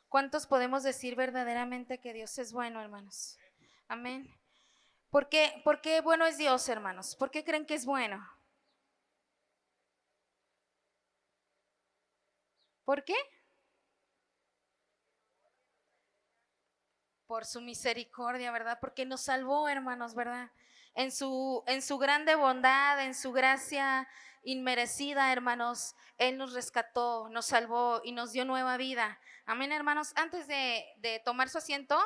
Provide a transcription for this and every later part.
¿Cuántos podemos decir verdaderamente que Dios es bueno, hermanos? Amén. ¿Por qué bueno es Dios, hermanos? ¿Por qué creen que es bueno? ¿Por qué? Por su misericordia, ¿verdad? Porque nos salvó, hermanos, ¿verdad? En su grande bondad, en su gracia inmerecida, hermanos, Él nos rescató, nos salvó y nos dio nueva vida. Amén, hermanos. Antes de tomar su asiento,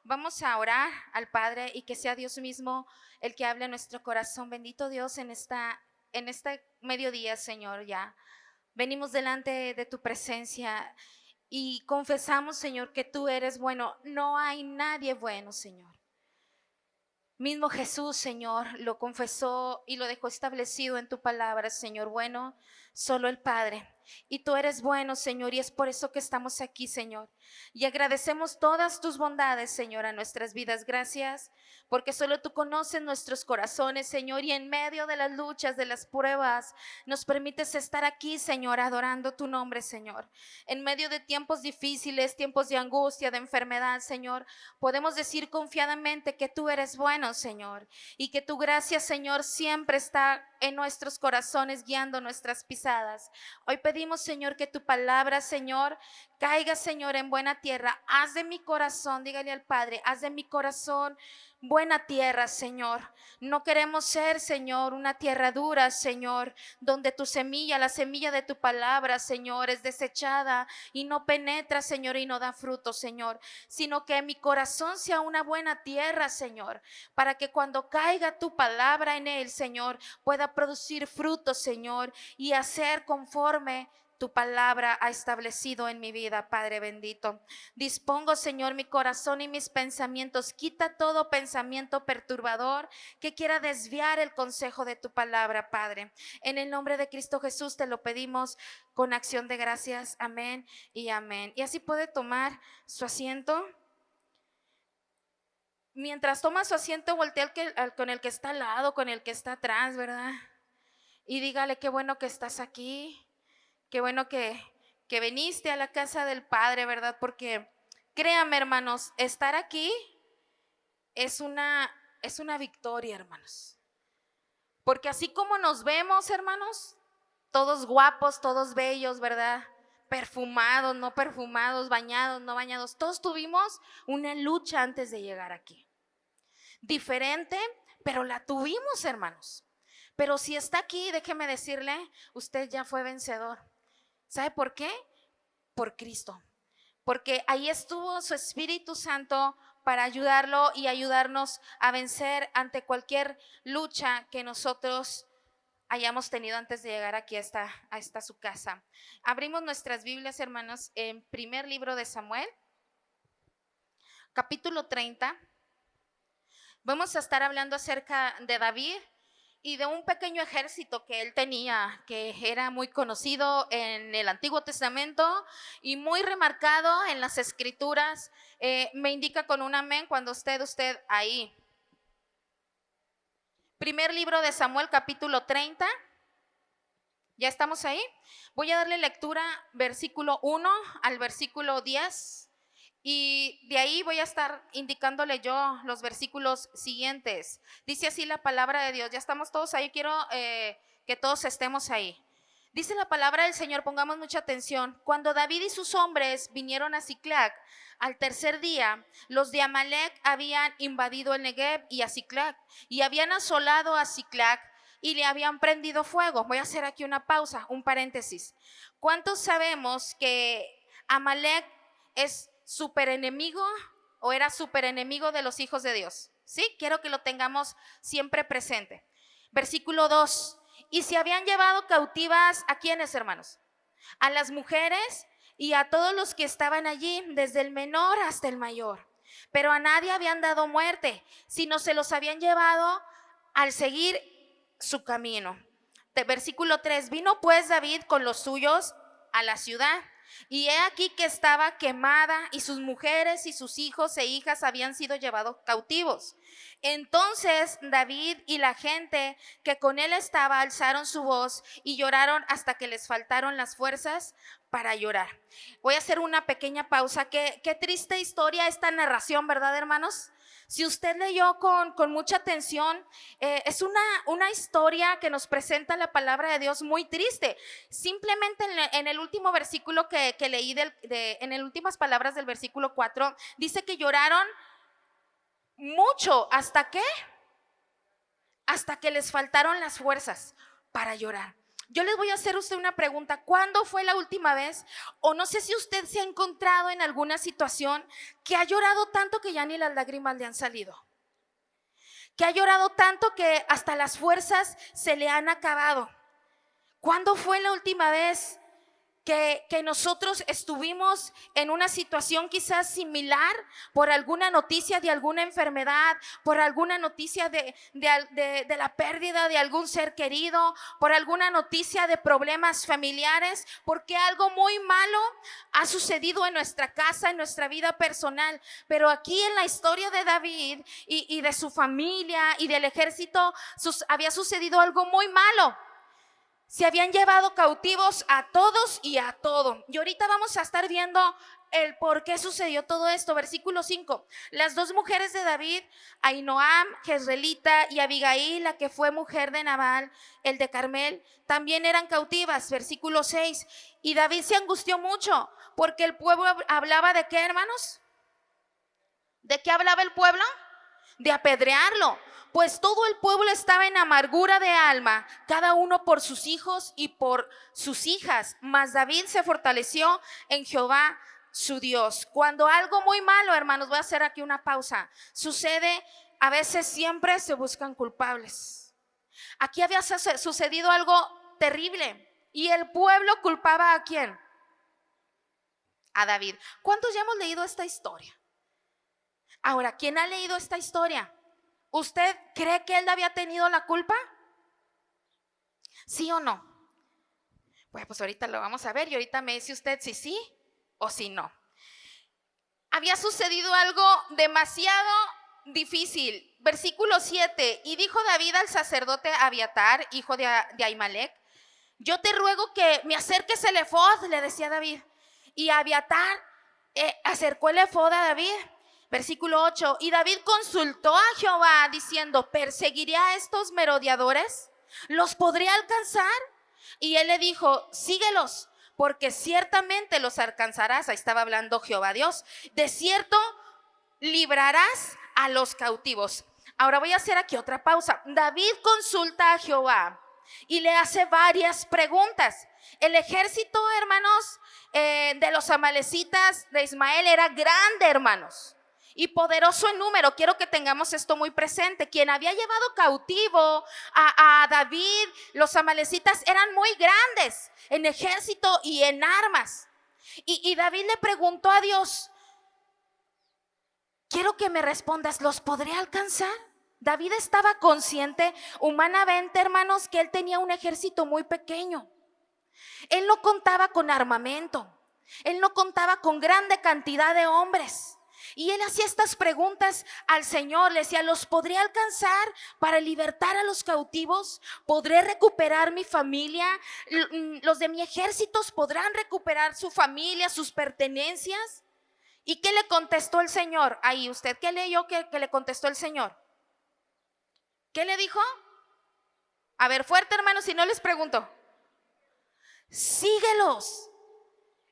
vamos a orar al Padre y que sea Dios mismo el que hable a nuestro corazón. Bendito Dios en este mediodía, Señor, ya. Venimos delante de tu presencia y confesamos, Señor, que tú eres bueno. No hay nadie bueno, Señor. Mismo Jesús, Señor, lo confesó y lo dejó establecido en tu palabra, Señor. Bueno, solo el Padre. Y tú eres bueno, Señor, y es por eso que estamos aquí, Señor. Y agradecemos todas tus bondades, Señor, a nuestras vidas. Gracias, porque solo tú conoces nuestros corazones, Señor, y en medio de las luchas, de las pruebas, nos permites estar aquí, Señor, adorando tu nombre, Señor. En medio de tiempos difíciles, tiempos de angustia, de enfermedad, Señor, podemos decir confiadamente que tú eres bueno, Señor, y que tu gracia, Señor, siempre está en nuestros corazones guiando nuestras pisadas. Hoy pedimos, Señor, que tu palabra, Señor, caiga, Señor, en buena tierra. Haz de mi corazón, dígale al Padre, haz de mi corazón buena tierra, Señor. No queremos ser, Señor, una tierra dura, Señor, donde tu semilla, la semilla de tu palabra, Señor, es desechada y no penetra, Señor, y no da fruto, Señor, sino que mi corazón sea una buena tierra, Señor, para que cuando caiga tu palabra en él, Señor, pueda producir fruto, Señor, y hacer conforme tu palabra ha establecido en mi vida, Padre bendito. Dispongo, Señor, mi corazón y mis pensamientos. Quita todo pensamiento perturbador que quiera desviar el consejo de tu palabra, Padre. En el nombre de Cristo Jesús te lo pedimos con acción de gracias. Amén y amén. Y así puede tomar su asiento. Mientras toma su asiento, voltea con el que está al lado, con el que está atrás, ¿verdad? Y dígale, qué bueno que estás aquí. Qué bueno que viniste a la casa del Padre, ¿verdad? Porque créame, hermanos, estar aquí es una victoria, hermanos. Porque así como nos vemos, hermanos, todos guapos, todos bellos, ¿verdad? Perfumados, no perfumados, bañados, no bañados, todos tuvimos una lucha antes de llegar aquí. Diferente, pero la tuvimos, hermanos. Pero si está aquí, déjeme decirle, usted ya fue vencedor. ¿Sabe por qué? Por Cristo. Porque ahí estuvo su Espíritu Santo para ayudarlo y ayudarnos a vencer ante cualquier lucha que nosotros hayamos tenido antes de llegar aquí a esta su casa. Abrimos nuestras Biblias, hermanos, en primer libro de Samuel, capítulo 30. Vamos a estar hablando acerca de David y de un pequeño ejército que él tenía, que era muy conocido en el Antiguo Testamento y muy remarcado en las Escrituras. Me indica con un amén cuando esté usted ahí. Primer libro de Samuel, capítulo 30. ¿Ya estamos ahí? Voy a darle lectura versículo 1 al versículo 10. Y de ahí voy a estar indicándole yo los versículos siguientes. Dice así la palabra de Dios. Ya estamos todos ahí. Quiero que todos estemos ahí. Dice la palabra del Señor, pongamos mucha atención. Cuando David y sus hombres vinieron a Siclag, al tercer día, los de Amalec habían invadido el Negev y a Siclag, y habían asolado a Siclag y le habían prendido fuego. Voy a hacer aquí una pausa, un paréntesis. ¿Cuántos sabemos que Amalec es súper enemigo o era súper enemigo de los hijos de Dios? Sí, quiero que lo tengamos siempre presente. Versículo 2. Y se habían llevado cautivas a quienes, hermanos, a las mujeres y a todos los que estaban allí, desde el menor hasta el mayor. Pero a nadie habían dado muerte, sino se los habían llevado al seguir su camino. Versículo 3. Vino pues David con los suyos a la ciudad, y he aquí que estaba quemada, y sus mujeres y sus hijos e hijas habían sido llevados cautivos. Entonces David y la gente que con él estaba alzaron su voz y lloraron hasta que les faltaron las fuerzas para llorar. Voy a hacer una pequeña pausa. Qué triste historia esta narración, ¿verdad, hermanos? Si usted leyó con mucha atención, es una historia que nos presenta la palabra de Dios muy triste. Simplemente en el último versículo que leí, en las últimas palabras del versículo 4, dice que lloraron mucho. ¿Hasta qué? Hasta que les faltaron las fuerzas para llorar. Yo les voy a hacer a usted una pregunta. ¿Cuándo fue la última vez? O no sé si usted se ha encontrado en alguna situación que ha llorado tanto que ya ni las lágrimas le han salido. Que ha llorado tanto que hasta las fuerzas se le han acabado. ¿Cuándo fue la última vez que nosotros estuvimos en una situación quizás similar por alguna noticia de alguna enfermedad, por alguna noticia de la pérdida de algún ser querido, por alguna noticia de problemas familiares, porque algo muy malo ha sucedido en nuestra casa, en nuestra vida personal? Pero aquí en la historia de David y de su familia y del ejército había sucedido algo muy malo. Se habían llevado cautivos a todos y a todo. Y ahorita vamos a estar viendo el por qué sucedió todo esto. Versículo 5. Las dos mujeres de David, Ahinoam, Jezreelita, y Abigail, la que fue mujer de Nabal, el de Carmel, también eran cautivas. Versículo 6. Y David se angustió mucho porque el pueblo hablaba de ¿qué, hermanos? ¿De qué hablaba el pueblo? De apedrearlo. Pues todo el pueblo estaba en amargura de alma, cada uno por sus hijos y por sus hijas. Mas David se fortaleció en Jehová su Dios. Cuando algo muy malo, hermanos, voy a hacer aquí una pausa, sucede, a veces siempre se buscan culpables. Aquí había sucedido algo terrible y el pueblo culpaba ¿a quién? A David. ¿Cuántos ya hemos leído esta historia? Ahora, ¿quién ha leído esta historia? ¿Usted cree que él había tenido la culpa? ¿Sí o no? Pues ahorita lo vamos a ver y ahorita me dice usted si sí o si no. Había sucedido algo demasiado difícil. Versículo 7. Y dijo David al sacerdote Abiatar, hijo de Ahimelech: yo te ruego que me acerques el efod, le decía David. Y Abiatar acercó el efod a David. Versículo 8. Y David consultó a Jehová diciendo: ¿perseguiré a estos merodeadores? ¿Los podré alcanzar? Y él le dijo: síguelos, porque ciertamente los alcanzarás. Ahí estaba hablando Jehová Dios. De cierto librarás a los cautivos. Ahora voy a hacer aquí otra pausa. David consulta a Jehová y le hace varias preguntas. El ejército, hermanos, de los amalecitas de Ismael era grande, hermanos, y poderoso en número. Quiero que tengamos esto muy presente. Quien había llevado cautivo a David, los amalecitas, eran muy grandes en ejército y en armas. Y David le preguntó a Dios: quiero que me respondas, ¿los podré alcanzar? David estaba consciente humanamente, hermanos, que él tenía un ejército muy pequeño. Él no contaba con armamento. Él no contaba con grande cantidad de hombres. Y él hacía estas preguntas al Señor. Le decía: ¿los podré alcanzar para libertar a los cautivos? ¿Podré recuperar mi familia? ¿Los de mi ejército podrán recuperar su familia, sus pertenencias? ¿Y qué le contestó el Señor? Ahí, ¿usted qué leyó que le contestó el Señor? ¿Qué le dijo? A ver, fuerte, hermanos, si no les pregunto. Síguelos.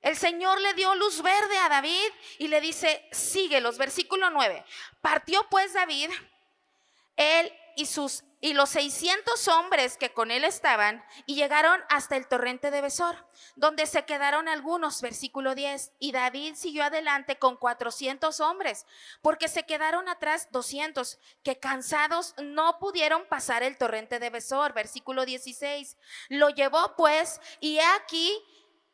El Señor le dio luz verde a David y le dice: síguelos. Versículo 9. Partió pues David, él y los 600 hombres que con él estaban, y llegaron hasta el torrente de Besor, donde se quedaron algunos. Versículo 10. Y David siguió adelante con 400 hombres, porque se quedaron atrás 200, que cansados no pudieron pasar el torrente de Besor. Versículo 16. Lo llevó pues, y he aquí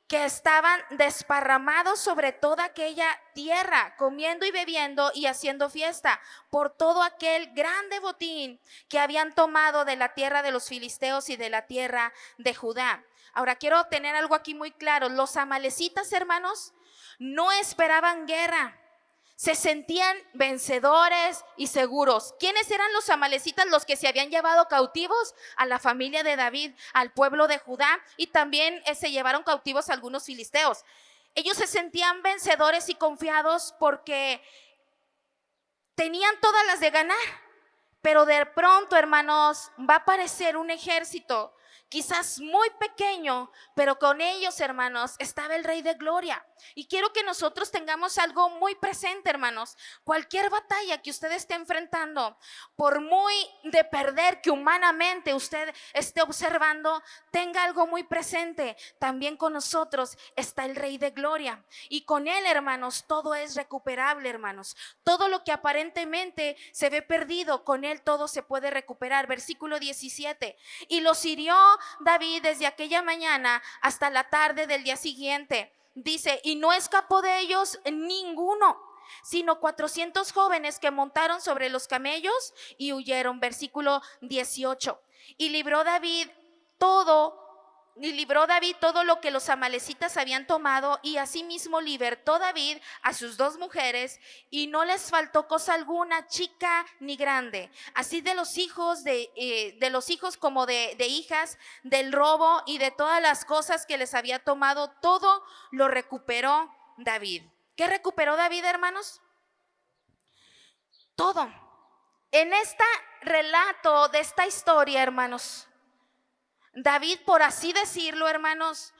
que estaban desparramados sobre toda aquella tierra, comiendo y bebiendo y haciendo fiesta por todo aquel grande botín que habían tomado de la tierra de los filisteos y de la tierra de Judá. Ahora quiero tener algo aquí muy claro. Los amalecitas, hermanos, no esperaban guerra. Se sentían vencedores y seguros. ¿Quiénes eran los amalecitas? Los que se habían llevado cautivos a la familia de David, al pueblo de Judá, y también se llevaron cautivos a algunos filisteos. Ellos se sentían vencedores y confiados porque tenían todas las de ganar. Pero de pronto, hermanos, va a aparecer un ejército, quizás muy pequeño, pero con ellos, hermanos, estaba el Rey de Gloria. Y quiero que nosotros tengamos algo muy presente, hermanos. Cualquier batalla que usted esté enfrentando, por muy de perder que humanamente usted esté observando, tenga algo muy presente. También con nosotros está el Rey de Gloria. Y con él, hermanos, todo es recuperable, hermanos. Todo lo que aparentemente se ve perdido, con él todo se puede recuperar. Versículo 17. Y los hirió David desde aquella mañana hasta la tarde del día siguiente. Dice, y no escapó de ellos ninguno, sino 400 jóvenes que montaron sobre los camellos y huyeron. Versículo 18. Y libró David todo lo que los amalecitas habían tomado, y asimismo libertó David a sus 2 mujeres, y no les faltó cosa alguna, chica ni grande, así de los hijos como de hijas, del robo y de todas las cosas que les había tomado, todo lo recuperó David. ¿Qué recuperó David, hermanos? Todo. En este relato de esta historia, hermanos, David, por así decirlo, hermanos,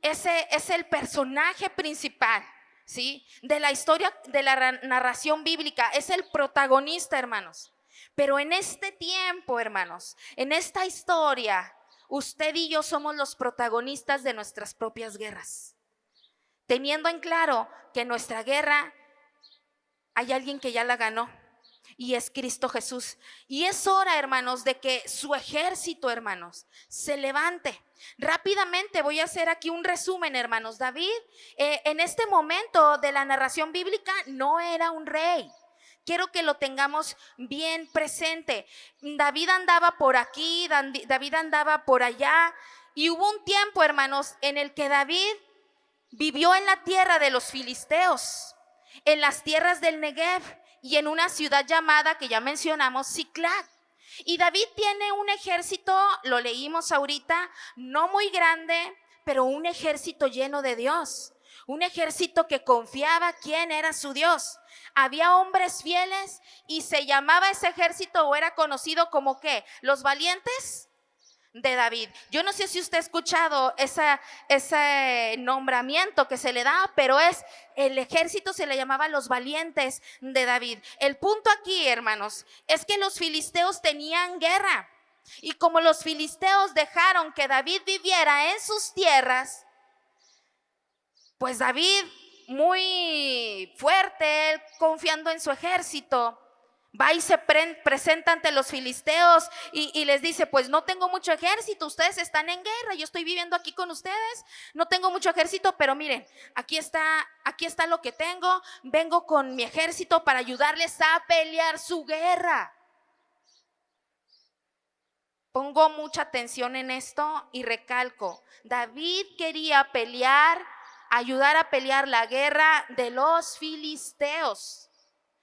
ese es el personaje principal, ¿sí?, de la historia, de la narración bíblica. Es el protagonista, hermanos. Pero en este tiempo, hermanos, en esta historia, usted y yo somos los protagonistas de nuestras propias guerras, teniendo en claro que nuestra guerra hay alguien que ya la ganó, y es Cristo Jesús. Y es hora, hermanos, de que su ejército, hermanos, se levante. Rápidamente voy a hacer aquí un resumen, hermanos. David, en este momento de la narración bíblica, no era un rey. Quiero que lo tengamos bien presente. David andaba por aquí, David andaba por allá, y hubo un tiempo, hermanos, en el que David vivió en la tierra de los filisteos, en las tierras del Negev, y en una ciudad llamada, que ya mencionamos, Siclag. Y David tiene un ejército, lo leímos ahorita, no muy grande, pero un ejército lleno de Dios, un ejército que confiaba quién era su Dios. Había hombres fieles, y se llamaba ese ejército, o era conocido como ¿qué? Los valientes de David. Yo no sé si usted ha escuchado ese nombramiento que se le da, pero el ejército se le llamaba los valientes de David. El punto aquí, hermanos, es que los filisteos tenían guerra, y como los filisteos dejaron que David viviera en sus tierras, pues David, muy fuerte, él confiando en su ejército, va y se presenta ante los filisteos y les dice, pues no tengo mucho ejército, ustedes están en guerra, yo estoy viviendo aquí con ustedes, no tengo mucho ejército, pero miren, aquí está lo que tengo, vengo con mi ejército para ayudarles a pelear su guerra. Pongo mucha atención en esto y recalco, David quería ayudar a pelear la guerra de los filisteos.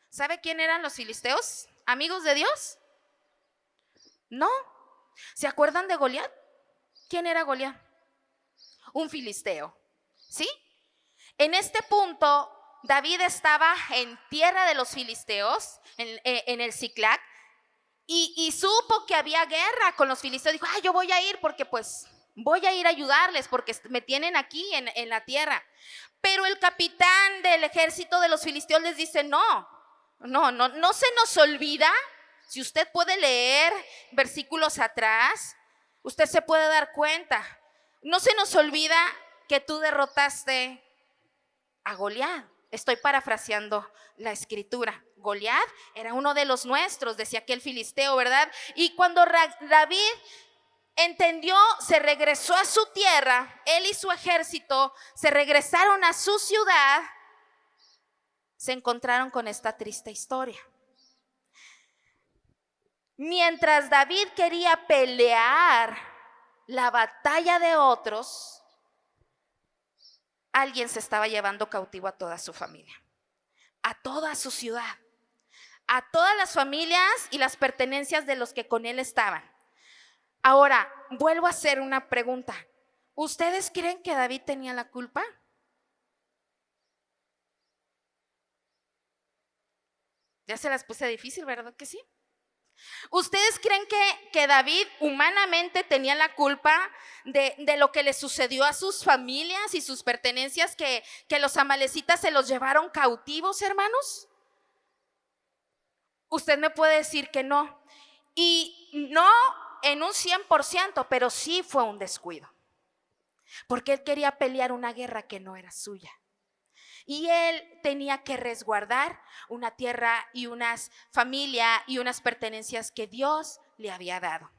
¿Sabe quién eran los filisteos? ¿Amigos de Dios? No. ¿Se acuerdan de Goliat? ¿Quién era Goliat? Un filisteo, ¿sí? En este punto, David estaba en tierra de los filisteos, en el Siclag, y supo que había guerra con los filisteos. Dijo, yo voy a ir porque pues voy a ir a ayudarles porque me tienen aquí en la tierra. Pero el capitán del ejército de los filisteos les dice, no se nos olvida. Si usted puede leer versículos atrás, usted se puede dar cuenta. No se nos olvida que tú derrotaste a Goliat. Estoy parafraseando la escritura. Goliat era uno de los nuestros, decía aquel filisteo, ¿verdad? Y cuando David entendió, se regresó a su tierra, él y su ejército se regresaron a su ciudad. Se encontraron con esta triste historia. Mientras David quería pelear la batalla de otros, alguien se estaba llevando cautivo a toda su familia. a toda su ciudad, a todas las familias y las pertenencias de los que con él estaban. Ahora, vuelvo a hacer una pregunta. ¿Ustedes creen que David tenía la culpa? Ya se las puse difícil, ¿verdad que sí? ¿Ustedes creen que David humanamente tenía la culpa de lo que le sucedió a sus familias y sus pertenencias, que los amalecitas se los llevaron cautivos, hermanos? Usted me puede decir que no. Y no en un 100%, pero sí fue un descuido. Porque él quería pelear una guerra que no era suya. Y él tenía que resguardar una tierra y unas familia y unas pertenencias que Dios le había dado.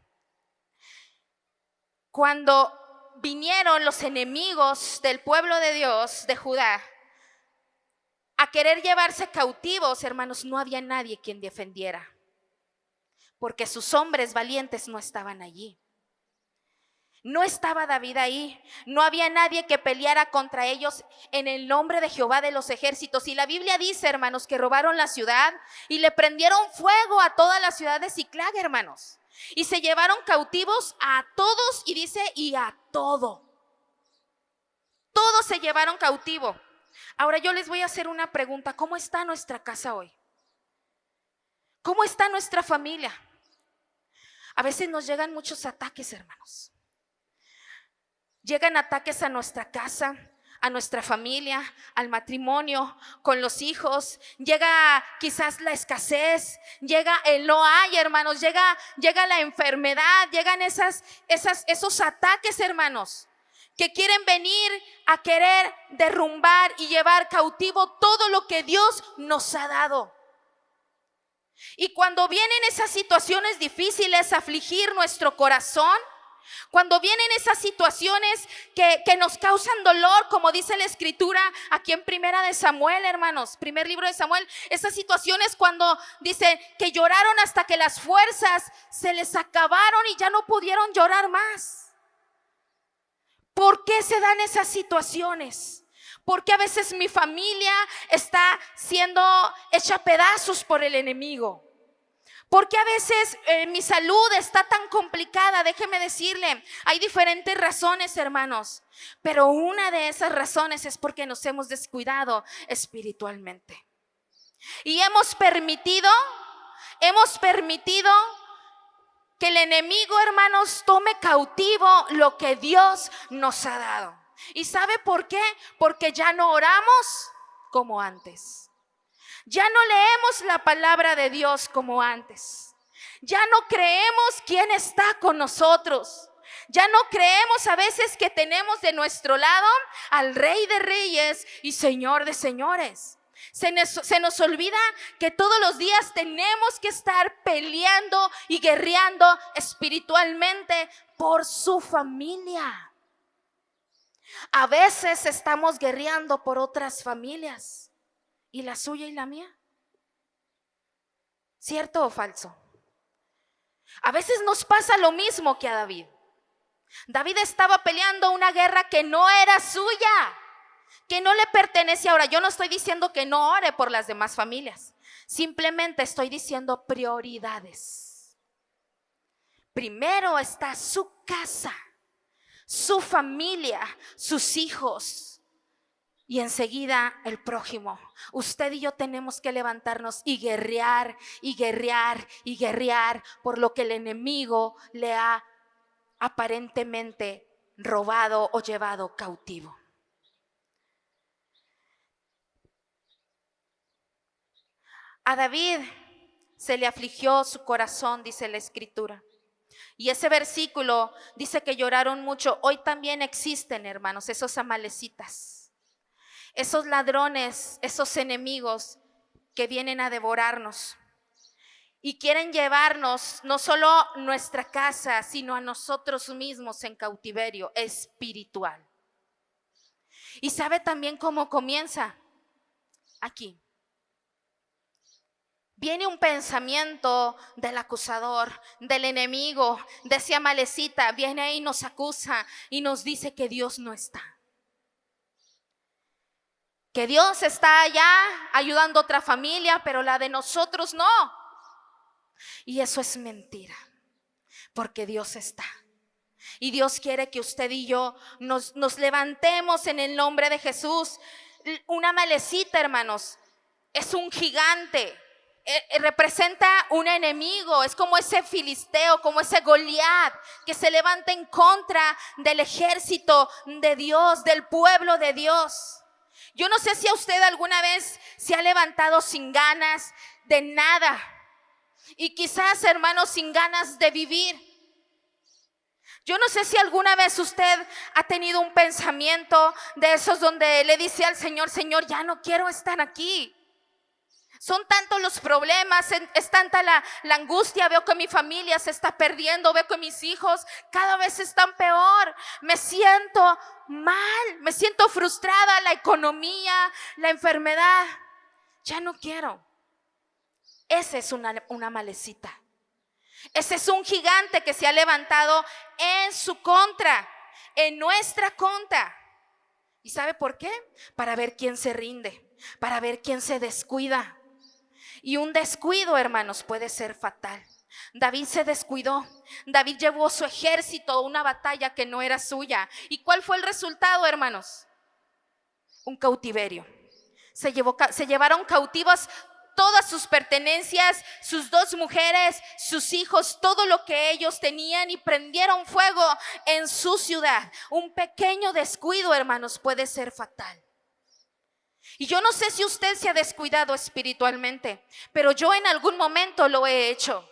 Cuando vinieron los enemigos del pueblo de Dios, de Judá, a querer llevarse cautivos, hermanos, no había nadie quien defendiera, porque sus hombres valientes no estaban allí. No estaba David ahí, no había nadie que peleara contra ellos en el nombre de Jehová de los ejércitos. Y la Biblia dice, hermanos, que robaron la ciudad y le prendieron fuego a toda la ciudad de Siclag, hermanos. Y se llevaron cautivos a todos, y dice, y a todo. Todos se llevaron cautivo. Ahora yo les voy a hacer una pregunta. ¿Cómo está nuestra casa hoy? ¿Cómo está nuestra familia? A veces nos llegan muchos ataques, hermanos. Llegan ataques a nuestra casa, a nuestra familia, al matrimonio, con los hijos. Llega quizás la escasez, llega el no hay, hermanos, llega la enfermedad, llegan esos ataques, hermanos, que quieren venir a querer derrumbar y llevar cautivo todo lo que Dios nos ha dado. Y cuando vienen esas situaciones difíciles a afligir nuestro corazón, cuando vienen esas situaciones que nos causan dolor, como dice la escritura aquí en Primera de Samuel, hermanos, primer libro de Samuel, esas situaciones cuando dice que lloraron hasta que las fuerzas se les acabaron y ya no pudieron llorar más. ¿Por qué se dan esas situaciones? Porque a veces mi familia está siendo hecha a pedazos por el enemigo. Porque a veces mi salud está tan complicada. Déjeme decirle, hay diferentes razones, hermanos, pero una de esas razones es porque nos hemos descuidado espiritualmente. Y hemos permitido que el enemigo, hermanos, tome cautivo lo que Dios nos ha dado. ¿Y sabe por qué? Porque ya no oramos como antes. Ya no leemos la palabra de Dios como antes. Ya no creemos quién está con nosotros. Ya no creemos a veces que tenemos de nuestro lado al Rey de Reyes y Señor de Señores. Se nos olvida que todos los días tenemos que estar peleando y guerreando espiritualmente por su familia. A veces estamos guerreando por otras familias. ¿Y la suya y la mía? ¿Cierto o falso? A veces nos pasa lo mismo que a David. David estaba peleando una guerra que no era suya, que no le pertenece. Ahora, yo no estoy diciendo que no ore por las demás familias. Simplemente estoy diciendo prioridades. Primero está su casa, su familia, sus hijos. Y enseguida el prójimo. Usted y yo tenemos que levantarnos y guerrear y guerrear y guerrear por lo que el enemigo le ha aparentemente robado o llevado cautivo. A David se le afligió su corazón, dice la escritura. Y ese versículo dice que lloraron mucho. Hoy también existen, hermanos, esos amalecitas. Esos ladrones, esos enemigos que vienen a devorarnos y quieren llevarnos no solo nuestra casa, sino a nosotros mismos en cautiverio espiritual. ¿Y sabe también cómo comienza? Aquí. Viene un pensamiento del acusador, del enemigo, de ese amalecita. Viene y nos acusa y nos dice que Dios no está. que Dios está allá ayudando a otra familia, pero la de nosotros no. Y eso es mentira, porque Dios está. Y Dios quiere que usted y yo nos levantemos en el nombre de Jesús. Una malecita, hermanos, es un gigante. Representa un enemigo, es como ese filisteo, como ese Goliat que se levanta en contra del ejército de Dios, del pueblo de Dios. Yo no sé si a usted alguna vez se ha levantado sin ganas de nada y quizás, hermanos, sin ganas de vivir. Yo no sé si alguna vez usted ha tenido un pensamiento de esos donde le dice al Señor: Señor, ya no quiero estar aquí. Son tantos los problemas, es tanta la angustia, veo que mi familia se está perdiendo, veo que mis hijos cada vez están peor, me siento mal, me siento frustrada, la economía, la enfermedad, ya no quiero. Esa es una malecita. Ese es un gigante que se ha levantado en su contra, en nuestra contra. ¿Y sabe por qué? Para ver quién se rinde, para ver quién se descuida. Y un descuido, hermanos, puede ser fatal. David se descuidó. David llevó su ejército a una batalla que no era suya. ¿Y cuál fue el resultado, hermanos? Un cautiverio. Se llevaron cautivas todas sus pertenencias, sus 2 mujeres, sus hijos, todo lo que ellos tenían, y prendieron fuego en su ciudad. Un pequeño descuido, hermanos, puede ser fatal. Y yo no sé si usted se ha descuidado espiritualmente, pero yo en algún momento lo he hecho.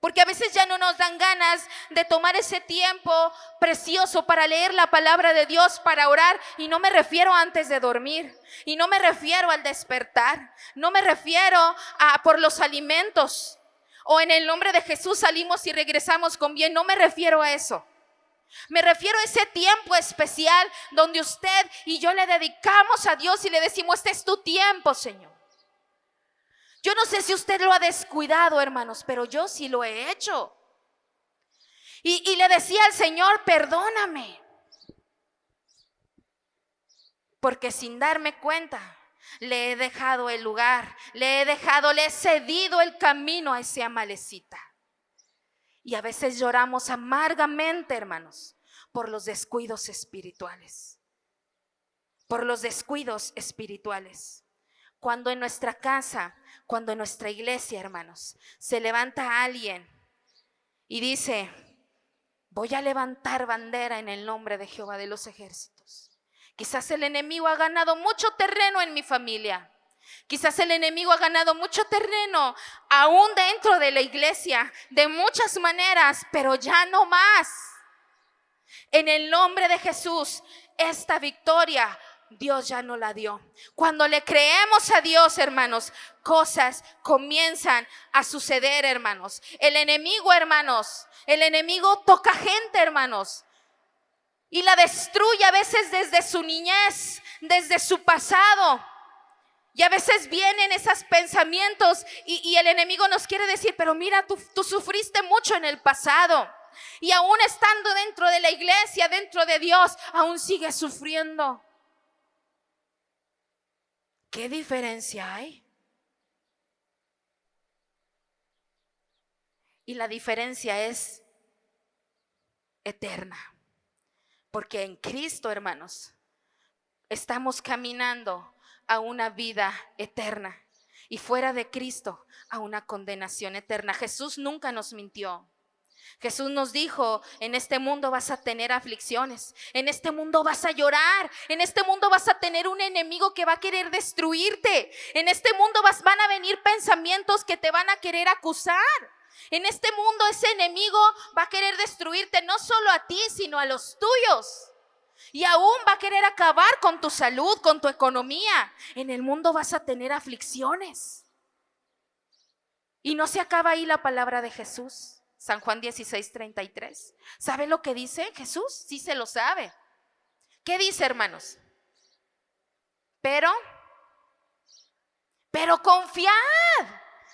Porque a veces ya no nos dan ganas de tomar ese tiempo precioso para leer la palabra de Dios, para orar. Y no me refiero antes de dormir, y no me refiero al despertar, no me refiero a por los alimentos, o en el nombre de Jesús salimos y regresamos con bien. No me refiero a eso. Me refiero a ese tiempo especial donde usted y yo le dedicamos a Dios y le decimos: este es tu tiempo, Señor. Yo no sé si usted lo ha descuidado, hermanos, pero yo sí lo he hecho. Y le decía al Señor: perdóname, porque sin darme cuenta le he dejado el lugar, le he cedido el camino a ese amalecita. Y a veces lloramos amargamente, hermanos, por los descuidos espirituales. Por los descuidos espirituales. Cuando en nuestra casa, cuando en nuestra iglesia, hermanos, se levanta alguien y dice: voy a levantar bandera en el nombre de Jehová de los ejércitos. Quizás el enemigo ha ganado mucho terreno en mi familia. Quizás el enemigo ha ganado mucho terreno aún dentro de la iglesia, de muchas maneras, pero ya no más. En el nombre de Jesús, esta victoria Dios ya no la dio. Cuando le creemos a Dios, hermanos, cosas comienzan a suceder, hermanos. El enemigo, hermanos, el enemigo toca gente, hermanos, y la destruye a veces desde su niñez, desde su pasado. Y a veces vienen esos pensamientos y el enemigo nos quiere decir: pero mira, tú sufriste mucho en el pasado. Y aún estando dentro de la iglesia, dentro de Dios, aún sigues sufriendo. ¿Qué diferencia hay? Y la diferencia es eterna. Porque en Cristo, hermanos, estamos caminando a una vida eterna, y fuera de Cristo a una condenación eterna. Jesús nunca nos mintió. Jesús nos dijo: en este mundo vas a tener aflicciones, en este mundo vas a llorar, en este mundo vas a tener un enemigo que va a querer destruirte, en este mundo van a venir pensamientos que te van a querer acusar. En este mundo ese enemigo va a querer destruirte, no solo a ti, sino a los tuyos. Y aún va a querer acabar con tu salud, con tu economía. En el mundo vas a tener aflicciones. Y no se acaba ahí la palabra de Jesús. San Juan 16:33. ¿Sabe lo que dice Jesús? Sí se lo sabe. ¿Qué dice, hermanos? Pero confiad,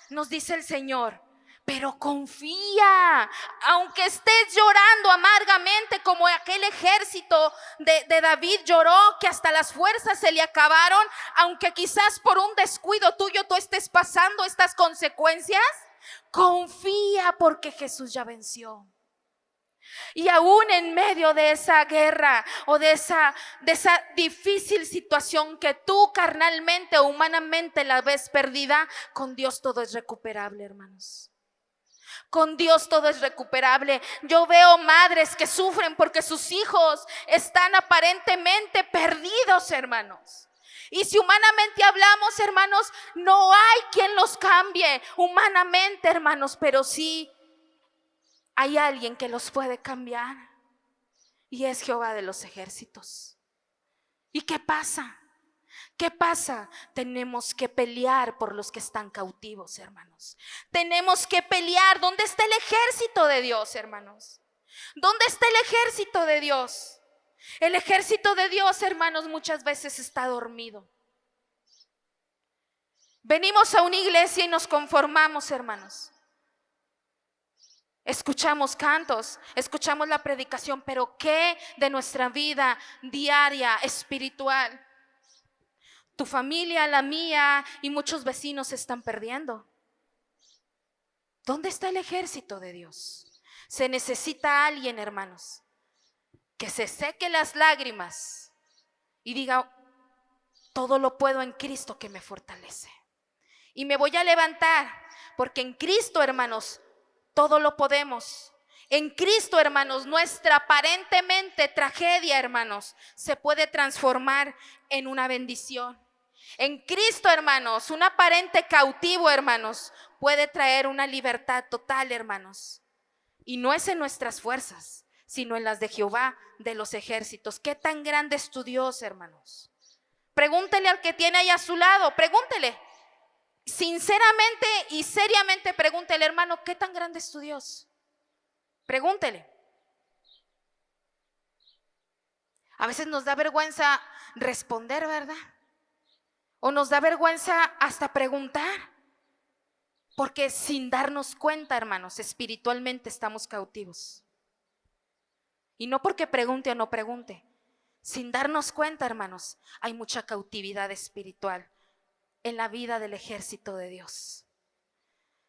nos dice el Señor. Pero confía, aunque estés llorando amargamente como aquel ejército de David lloró, que hasta las fuerzas se le acabaron, aunque quizás por un descuido tuyo tú estés pasando estas consecuencias, confía porque Jesús ya venció. Y aún en medio de esa guerra o de esa difícil situación que tú carnalmente o humanamente la ves perdida, con Dios todo es recuperable, hermanos. Con Dios todo es recuperable. Yo veo madres que sufren porque sus hijos están aparentemente perdidos, hermanos. Y si humanamente hablamos, hermanos, no hay quien los cambie humanamente, hermanos, pero sí hay alguien que los puede cambiar, y es Jehová de los ejércitos. ¿Y qué pasa? ¿Qué pasa? Tenemos que pelear por los que están cautivos, hermanos. Tenemos que pelear. ¿Dónde está el ejército de Dios, hermanos? ¿Dónde está el ejército de Dios? El ejército de Dios, hermanos, muchas veces está dormido. Venimos a una iglesia y nos conformamos, hermanos. Escuchamos cantos, escuchamos la predicación, pero ¿qué de nuestra vida diaria, espiritual? Tu familia, la mía y muchos vecinos se están perdiendo. ¿Dónde está el ejército de Dios? Se necesita alguien, hermanos, que se seque las lágrimas y diga: todo lo puedo en Cristo que me fortalece. Y me voy a levantar, porque en Cristo, hermanos, todo lo podemos. En Cristo, hermanos, nuestra aparentemente tragedia, hermanos, se puede transformar en una bendición. En Cristo, hermanos, un aparente cautivo, hermanos, puede traer una libertad total, hermanos. Y no es en nuestras fuerzas, sino en las de Jehová de los ejércitos. ¿Qué tan grande es tu Dios, hermanos? Pregúntele al que tiene ahí a su lado, pregúntele. Sinceramente y seriamente pregúntele, hermano, ¿qué tan grande es tu Dios? Pregúntele. A veces nos da vergüenza responder, ¿verdad? O nos da vergüenza hasta preguntar, porque sin darnos cuenta, hermanos, espiritualmente estamos cautivos. Y no porque pregunte o no pregunte, sin darnos cuenta, hermanos, hay mucha cautividad espiritual en la vida del ejército de Dios.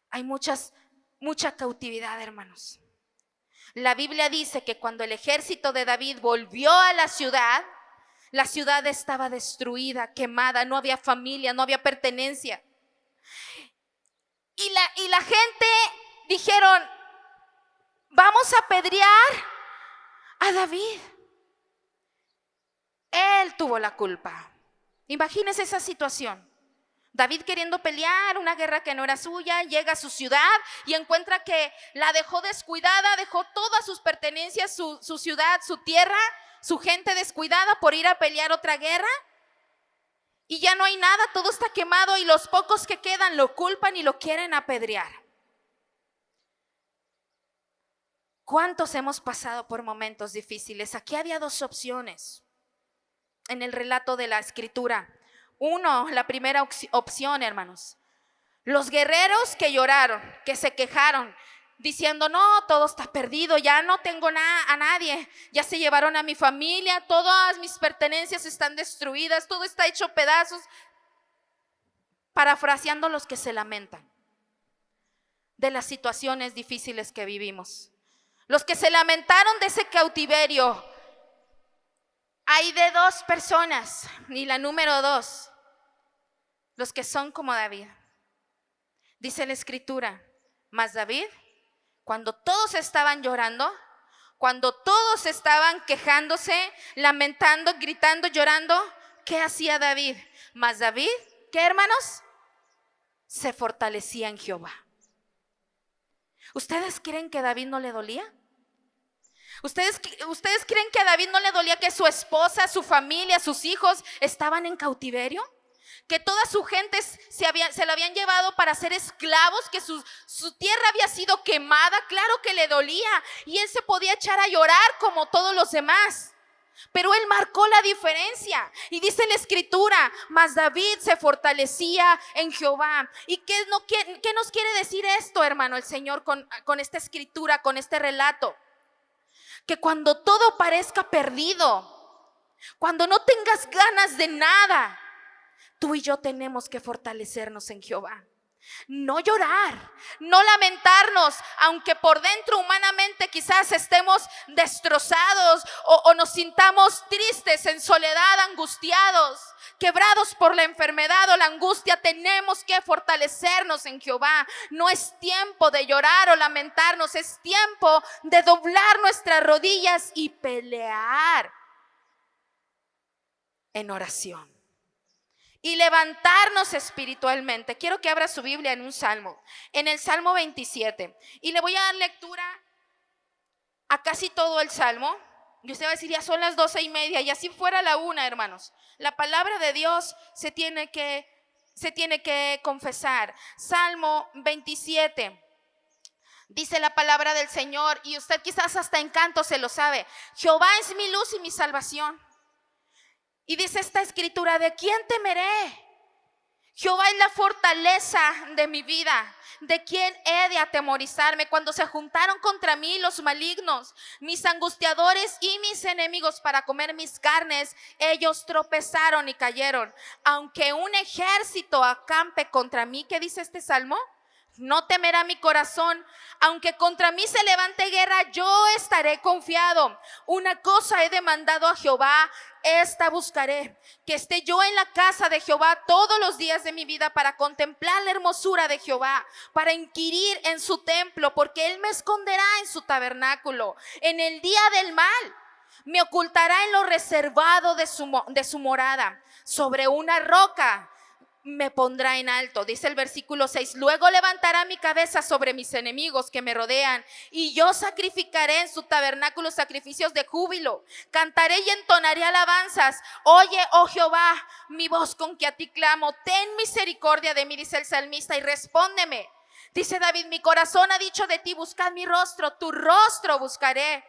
Hay mucha cautividad, hermanos. La Biblia dice que cuando el ejército de David volvió a la ciudad estaba destruida, quemada, no había familia, no había pertenencia. Y la gente dijeron: vamos a apedrear a David. Él tuvo la culpa. Imagínense esa situación. David queriendo pelear una guerra que no era suya, llega a su ciudad y encuentra que la dejó descuidada, dejó todas sus pertenencias, su ciudad, su tierra, su gente descuidada por ir a pelear otra guerra. Y ya no hay nada, todo está quemado, y los pocos que quedan lo culpan y lo quieren apedrear. ¿Cuántos hemos pasado por momentos difíciles? Aquí había dos opciones en el relato de la escritura. Uno, la primera opción, hermanos, los guerreros que lloraron, que se quejaron, diciendo: no, todo está perdido, ya no tengo a nadie, ya se llevaron a mi familia, todas mis pertenencias están destruidas, todo está hecho pedazos. Parafraseando, los que se lamentan de las situaciones difíciles que vivimos, los que se lamentaron de ese cautiverio. Hay de dos personas, y la número dos, los que son como David. Dice la escritura: mas David, cuando todos estaban llorando, cuando todos estaban quejándose, lamentando, gritando, llorando, ¿qué hacía David? Mas David, ¿qué, hermanos? Se fortalecía en Jehová. ¿Ustedes creen que a David no le dolía? ¿Ustedes creen que a David no le dolía que su esposa, su familia, sus hijos estaban en cautiverio? Que toda su gente se la habían llevado para ser esclavos, que su tierra había sido quemada. Claro que le dolía, y él se podía echar a llorar como todos los demás. Pero él marcó la diferencia. Y dice la escritura, mas David se fortalecía en Jehová. ¿Y qué nos quiere decir esto, hermano, el Señor con esta escritura, con este relato? Que cuando todo parezca perdido, cuando no tengas ganas de nada, tú y yo tenemos que fortalecernos en Jehová. No llorar, no lamentarnos, aunque por dentro humanamente quizás estemos destrozados o nos sintamos tristes, en soledad, angustiados, quebrados por la enfermedad o la angustia. Tenemos que fortalecernos en Jehová. No es tiempo de llorar o lamentarnos, es tiempo de doblar nuestras rodillas y pelear en oración y levantarnos espiritualmente. Quiero que abra su Biblia en un salmo, en el Salmo 27. Y le voy a dar lectura a casi todo el salmo. Y usted va a decir, ya son las 12:30, y así fuera la 1, hermanos. La palabra de Dios se tiene que confesar. Salmo 27. Dice la palabra del Señor, y usted quizás hasta en canto se lo sabe: Jehová es mi luz y mi salvación. Y dice esta escritura: ¿de quién temeré? Jehová es la fortaleza de mi vida. ¿De quién he de atemorizarme? Cuando se juntaron contra mí los malignos, mis angustiadores y mis enemigos para comer mis carnes, ellos tropezaron y cayeron. Aunque un ejército acampe contra mí, ¿qué dice este salmo? No temerá mi corazón. Aunque contra mí se levante guerra, yo estaré confiado. Una cosa he demandado a Jehová, esta buscaré: que esté yo en la casa de Jehová todos los días de mi vida, para contemplar la hermosura de Jehová, para inquirir en su templo, porque él me esconderá en su tabernáculo. En el día del mal me ocultará en lo reservado de su morada. Sobre una roca me pondrá en alto. Dice el versículo 6: luego levantará mi cabeza sobre mis enemigos que me rodean, y yo sacrificaré en su tabernáculo sacrificios de júbilo. Cantaré y entonaré alabanzas. Oye, oh Jehová, mi voz con que a ti clamo. Ten misericordia de mí, dice el salmista, y respóndeme. Dice David: mi corazón ha dicho de ti, buscad mi rostro. Tu rostro buscaré,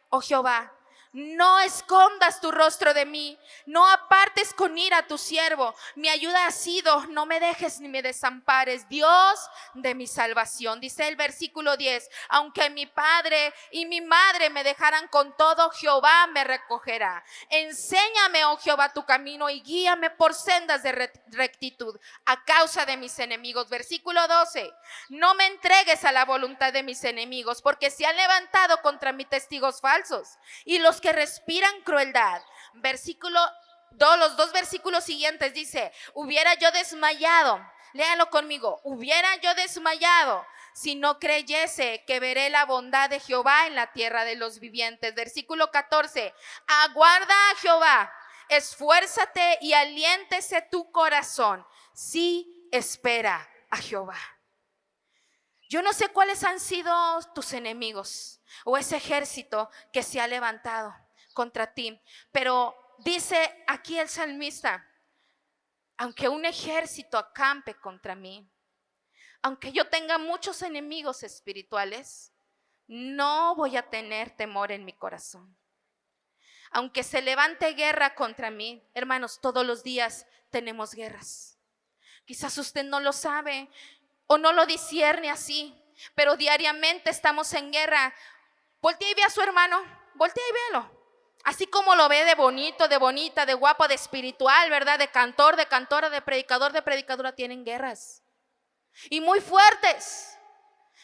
oh Jehová. No escondas tu rostro de mí, no apartes con ira a tu siervo. Mi ayuda ha sido, no me dejes ni me desampares, Dios de mi salvación. Dice el versículo 10: aunque mi padre y mi madre me dejaran, con todo Jehová me recogerá. Enséñame, oh Jehová, tu camino, y guíame por sendas de rectitud a causa de mis enemigos. Versículo 12: no me entregues a la voluntad de mis enemigos, porque se han levantado contra mí testigos falsos, y los que respiran crueldad. Versículo 2, los 2 versículos siguientes dice: hubiera yo desmayado, léalo conmigo, hubiera yo desmayado si no creyese que veré la bondad de Jehová en la tierra de los vivientes. Versículo 14: aguarda a Jehová, esfuérzate y aliéntese tu corazón, sí, espera a Jehová. Yo no sé cuáles han sido tus enemigos o ese ejército que se ha levantado contra ti, pero dice aquí el salmista: aunque un ejército acampe contra mí, aunque yo tenga muchos enemigos espirituales, no voy a tener temor en mi corazón. Aunque se levante guerra contra mí, hermanos, todos los días tenemos guerras. Quizás usted no lo sabe o no lo discierne así, pero diariamente estamos en guerra. Voltea y ve a su hermano, voltea y véalo. Así como lo ve de bonito, de bonita, de guapo, de espiritual, ¿verdad? De cantor, de cantora, de predicador, de predicadora, tienen guerras. Y muy fuertes.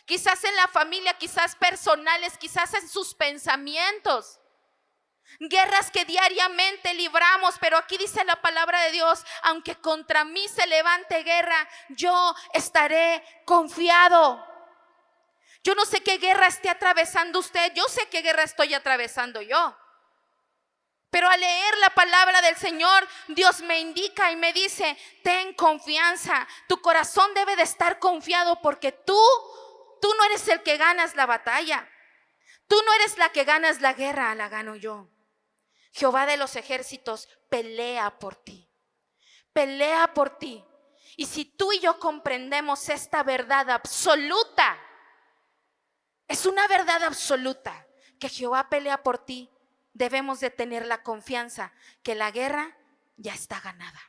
Quizás en la familia, quizás personales, quizás en sus pensamientos. Guerras que diariamente libramos, pero aquí dice la palabra de Dios: aunque contra mí se levante guerra, yo estaré confiado. Yo no sé qué guerra esté atravesando usted, yo sé qué guerra estoy atravesando yo. Pero al leer la palabra del Señor, Dios me indica y me dice: ten confianza, tu corazón debe de estar confiado, porque tú no eres el que ganas la batalla. Tú no eres la que ganas la guerra, la gano yo. Jehová de los ejércitos pelea por ti. Pelea por ti. Y si tú y yo comprendemos esta verdad absoluta, es una verdad absoluta, que Jehová pelea por ti, debemos de tener la confianza que la guerra ya está ganada.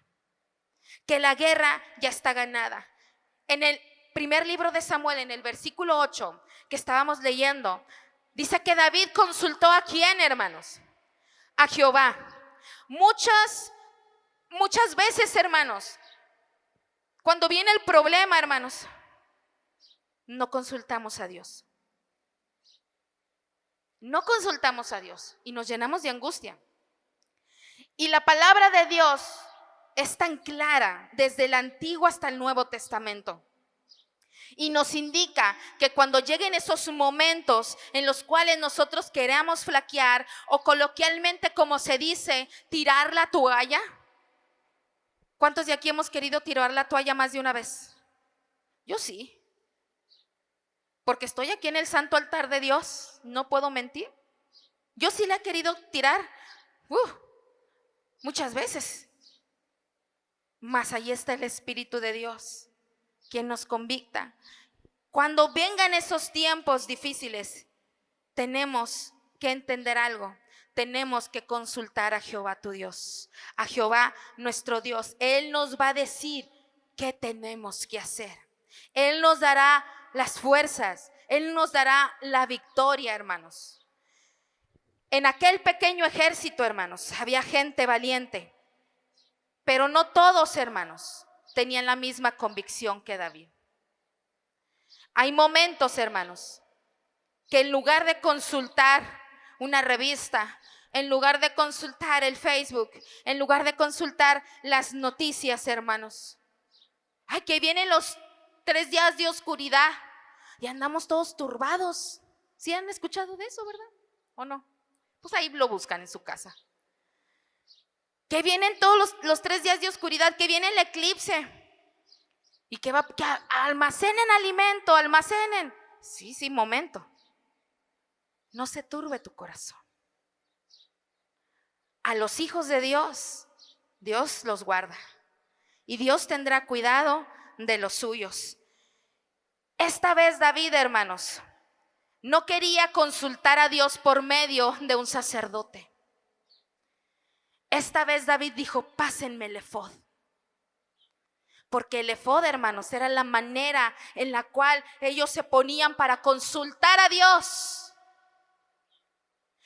Que la guerra ya está ganada. En el primer libro de Samuel, en el versículo 8 que estábamos leyendo, dice que David consultó ¿a quién, hermanos? A Jehová. Muchas veces, hermanos, cuando viene el problema, hermanos, no consultamos a Dios. No consultamos a Dios y nos llenamos de angustia. Y la palabra de Dios es tan clara desde el Antiguo hasta el Nuevo Testamento. Y nos indica que cuando lleguen esos momentos en los cuales nosotros queramos flaquear o coloquialmente, como se dice, tirar la toalla. ¿Cuántos de aquí hemos querido tirar la toalla más de una vez? Yo sí. Porque estoy aquí en el santo altar de Dios, no puedo mentir. Yo sí la he querido tirar muchas veces. Mas ahí está el Espíritu de Dios, quien nos convicta. Cuando vengan esos tiempos difíciles, tenemos que entender algo. Tenemos que consultar a Jehová tu Dios, a Jehová nuestro Dios. Él nos va a decir qué tenemos que hacer. Él nos dará las fuerzas, Él nos dará la victoria, hermanos. En aquel pequeño ejército, hermanos, había gente valiente, pero no todos, hermanos, tenían la misma convicción que David. Hay momentos, hermanos, que en lugar de consultar una revista, en lugar de consultar el Facebook, en lugar de consultar las noticias, hermanos, ay, que vienen los 3 días de oscuridad y andamos todos turbados. ¿Sí han escuchado de eso, verdad? ¿O no? Pues ahí lo buscan en su casa. Que vienen todos los 3 días de oscuridad, que viene el eclipse y que almacenen alimento, almacenen. Sí, momento. No se turbe tu corazón. A los hijos de Dios, Dios los guarda y Dios tendrá cuidado de los suyos. Esta vez David, hermanos, no quería consultar a Dios por medio de un sacerdote. Esta vez David dijo: pásenme el efod. Porque el efod, hermanos, era la manera en la cual ellos se ponían para consultar a Dios.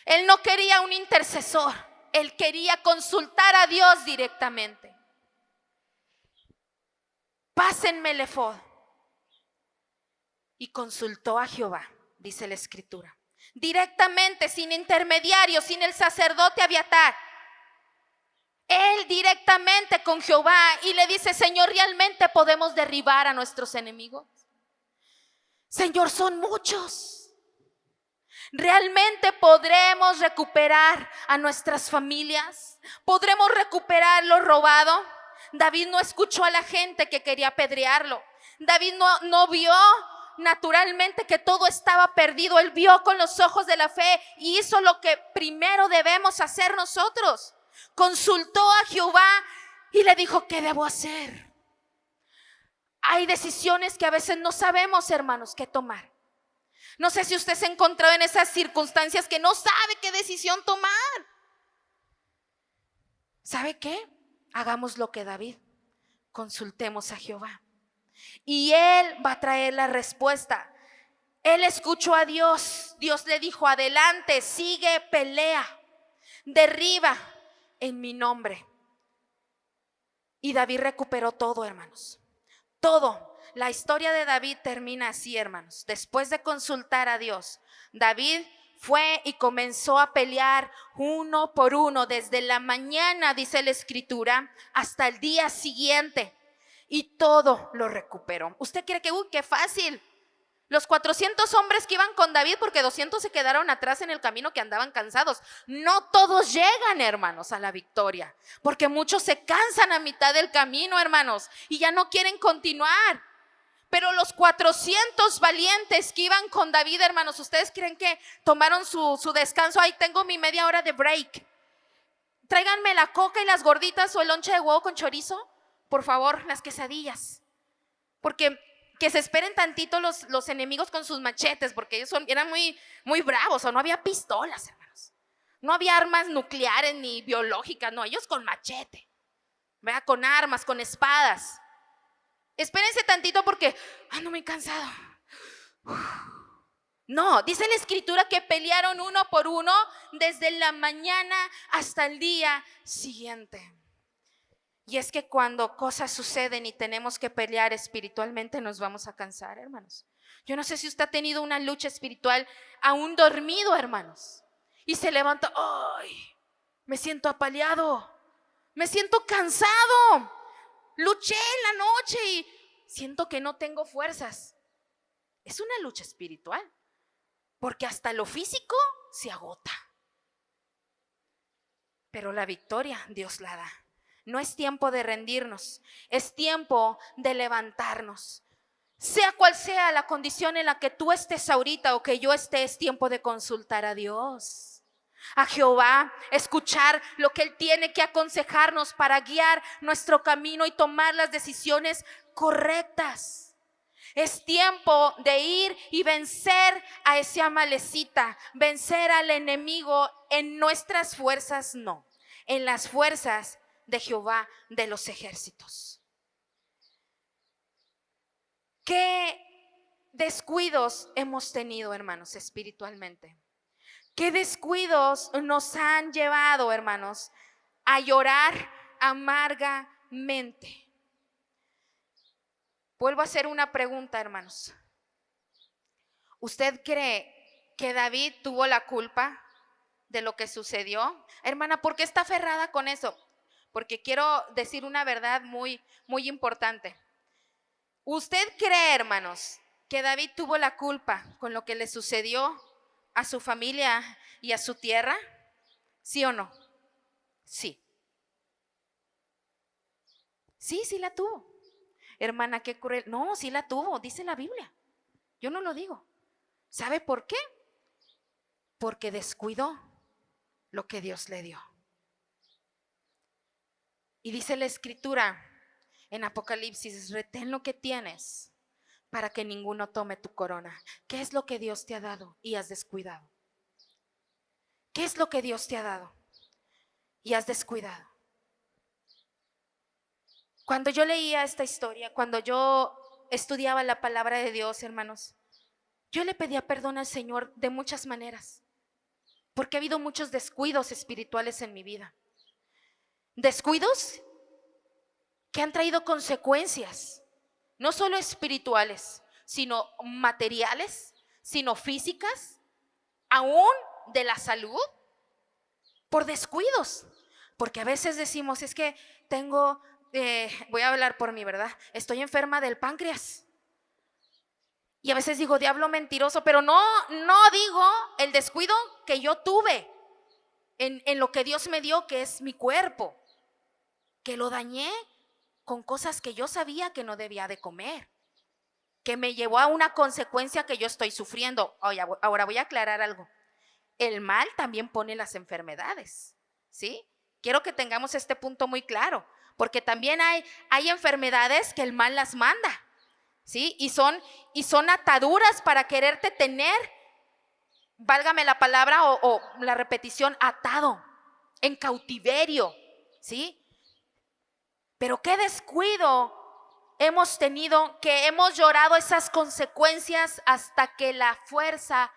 Él no quería un intercesor, él quería consultar a Dios directamente. Pásenme el efod. Y consultó a Jehová, dice la Escritura, directamente, sin intermediario, sin el sacerdote Abiatar. Él directamente con Jehová y le dice: Señor, ¿realmente podemos derribar a nuestros enemigos? Señor, son muchos. ¿Realmente podremos recuperar a nuestras familias? ¿Podremos recuperar lo robado? David no escuchó a la gente que quería apedrearlo. David no vio naturalmente que todo estaba perdido. Él vio con los ojos de la fe y hizo lo que primero debemos hacer nosotros. Consultó a Jehová y le dijo: ¿qué debo hacer? Hay decisiones que a veces no sabemos, hermanos, qué tomar. No sé si usted se ha encontrado en esas circunstancias que no sabe qué decisión tomar. ¿Sabe qué? Hagamos lo que David. Consultemos a Jehová y Él va a traer la respuesta. Él escuchó a Dios. Dios le dijo: adelante, sigue, pelea, derriba en mi nombre. Y David recuperó todo, hermanos. Todo. La historia de David termina así, hermanos. Después de consultar a Dios, David fue y comenzó a pelear uno por uno, desde la mañana, dice la Escritura, hasta el día siguiente. Y todo lo recuperó. ¿Usted cree que, qué fácil? Los 400 hombres que iban con David, porque 200 se quedaron atrás en el camino, que andaban cansados. No todos llegan, hermanos, a la victoria, porque muchos se cansan a mitad del camino, hermanos, y ya no quieren continuar. Pero los 400 valientes que iban con David, hermanos, ¿ustedes creen que tomaron su descanso? Ahí tengo mi media hora de break. Tráiganme la coca y las gorditas o el lonche de huevo con chorizo, por favor, las quesadillas. Porque que se esperen tantito los enemigos con sus machetes, porque ellos eran muy, muy bravos, o no había pistolas, hermanos. No había armas nucleares ni biológicas, no, ellos con machete, ¿verdad? Con armas, con espadas. Espérense tantito porque ando muy cansado. No, dice la escritura que pelearon uno por uno desde la mañana hasta el día siguiente. Y es que cuando cosas suceden y tenemos que pelear espiritualmente, nos vamos a cansar, hermanos. Yo no sé si usted ha tenido una lucha espiritual aún dormido, hermanos, y se levanta, ¡ay! Me siento apaleado, me siento cansado, luché en la noche y siento que no tengo fuerzas. Es una lucha espiritual, porque hasta lo físico se agota. Pero la victoria Dios la da. No es tiempo de rendirnos, es tiempo de levantarnos. Sea cual sea la condición en la que tú estés ahorita o que yo esté, es tiempo de consultar a Dios, a Jehová, escuchar lo que Él tiene que aconsejarnos para guiar nuestro camino y tomar las decisiones correctas. Es tiempo de ir y vencer a ese amalecita, vencer al enemigo. En nuestras fuerzas no, en las fuerzas de Jehová de los ejércitos. ¿Qué descuidos hemos tenido, hermanos, espiritualmente? ¿Qué descuidos nos han llevado, hermanos, a llorar amargamente? Vuelvo a hacer una pregunta, hermanos. ¿Usted cree que David tuvo la culpa de lo que sucedió? Hermana, ¿por qué está aferrada con eso? Porque quiero decir una verdad muy, muy importante. ¿Usted cree, hermanos, que David tuvo la culpa con lo que le sucedió a su familia y a su tierra? ¿Sí o no? Sí. Sí la tuvo. Hermana, qué cruel. No, sí la tuvo, dice la Biblia. Yo no lo digo. ¿Sabe por qué? Porque descuidó lo que Dios le dio. Y dice la escritura en Apocalipsis: retén lo que tienes para que ninguno tome tu corona. ¿Qué es lo que Dios te ha dado y has descuidado? ¿Qué es lo que Dios te ha dado y has descuidado? Cuando yo leía esta historia, cuando yo estudiaba la palabra de Dios, hermanos, yo le pedía perdón al Señor de muchas maneras, porque ha habido muchos descuidos espirituales en mi vida. Descuidos que han traído consecuencias, no solo espirituales, sino materiales, sino físicas, aún de la salud, por descuidos. Porque a veces decimos, es que tengo, voy a hablar por mí, ¿verdad? Estoy enferma del páncreas. Y a veces digo, diablo mentiroso, pero no digo el descuido que yo tuve en lo que Dios me dio, que es mi cuerpo, que lo dañé con cosas que yo sabía que no debía de comer, que me llevó a una consecuencia que yo estoy sufriendo. Oye, ahora voy a aclarar algo. El mal también pone las enfermedades, ¿sí? Quiero que tengamos este punto muy claro, porque también hay enfermedades que el mal las manda, ¿sí? Y son ataduras para quererte tener, válgame la palabra o la repetición, atado, en cautiverio, ¿sí? Pero qué descuido hemos tenido, que hemos llorado esas consecuencias hasta que la fuerza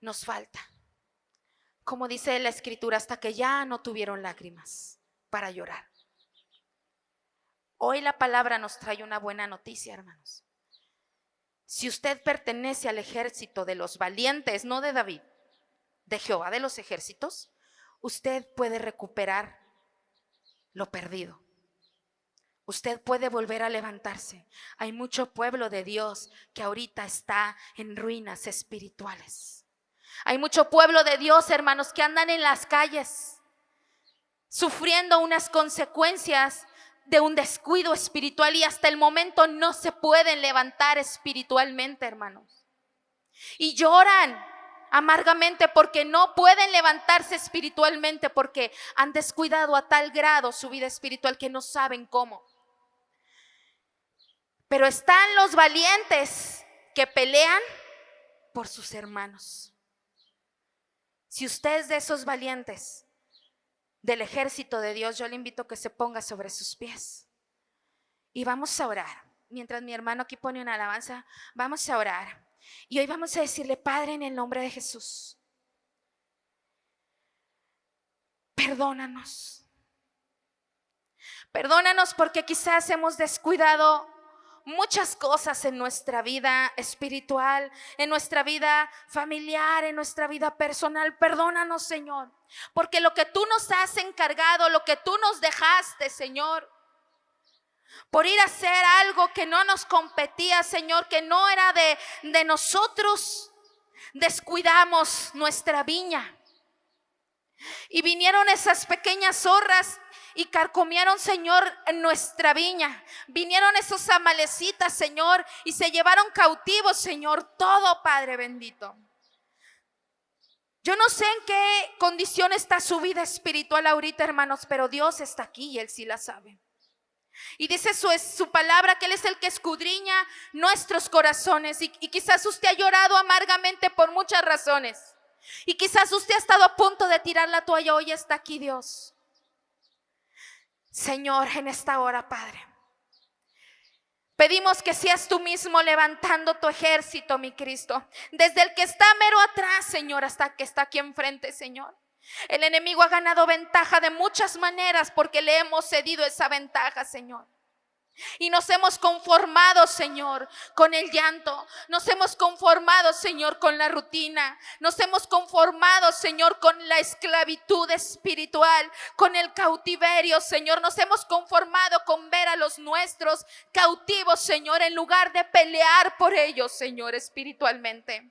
nos falta. Como dice la escritura, hasta que ya no tuvieron lágrimas para llorar. Hoy la palabra nos trae una buena noticia, hermanos. Si usted pertenece al ejército de los valientes, no de David, de Jehová de los ejércitos, usted puede recuperar lo perdido. Usted puede volver a levantarse. Hay mucho pueblo de Dios que ahorita está en ruinas espirituales. Hay mucho pueblo de Dios, hermanos, que andan en las calles sufriendo unas consecuencias de un descuido espiritual y hasta el momento no se pueden levantar espiritualmente, hermanos. Y lloran amargamente porque no pueden levantarse espiritualmente, porque han descuidado a tal grado su vida espiritual que no saben cómo. Pero están los valientes que pelean por sus hermanos. Si usted es de esos valientes del ejército de Dios, yo le invito a que se ponga sobre sus pies y vamos a orar. Mientras mi hermano aquí pone una alabanza, vamos a orar. Y hoy vamos a decirle: Padre, en el nombre de Jesús, perdónanos. Perdónanos porque quizás hemos descuidado muchas cosas en nuestra vida espiritual, en nuestra vida familiar, en nuestra vida personal. Perdónanos, Señor, porque lo que tú nos has encargado, lo que tú nos dejaste, Señor, por ir a hacer algo que no nos competía, Señor, que no era de nosotros, descuidamos nuestra viña. Y vinieron esas pequeñas zorras y carcomieron, Señor, nuestra viña. Vinieron esos amalecitas, Señor, y se llevaron cautivos, Señor, todo, Padre bendito. Yo no sé en qué condición está su vida espiritual ahorita, hermanos, pero Dios está aquí y Él sí la sabe. Y dice su palabra que Él es el que escudriña nuestros corazones. Y quizás usted ha llorado amargamente por muchas razones. Y quizás usted ha estado a punto de tirar la toalla. Hoy está aquí Dios. Señor, en esta hora, Padre, pedimos que seas tú mismo levantando tu ejército, mi Cristo. Desde el que está mero atrás, Señor, hasta el que está aquí enfrente, Señor. El enemigo ha ganado ventaja de muchas maneras porque le hemos cedido esa ventaja, Señor. Y nos hemos conformado, Señor, con el llanto. Nos hemos conformado, Señor, con la rutina. Nos hemos conformado, Señor, con la esclavitud espiritual, con el cautiverio, Señor. Nos hemos conformado con ver a los nuestros cautivos, Señor, en lugar de pelear por ellos, Señor, espiritualmente.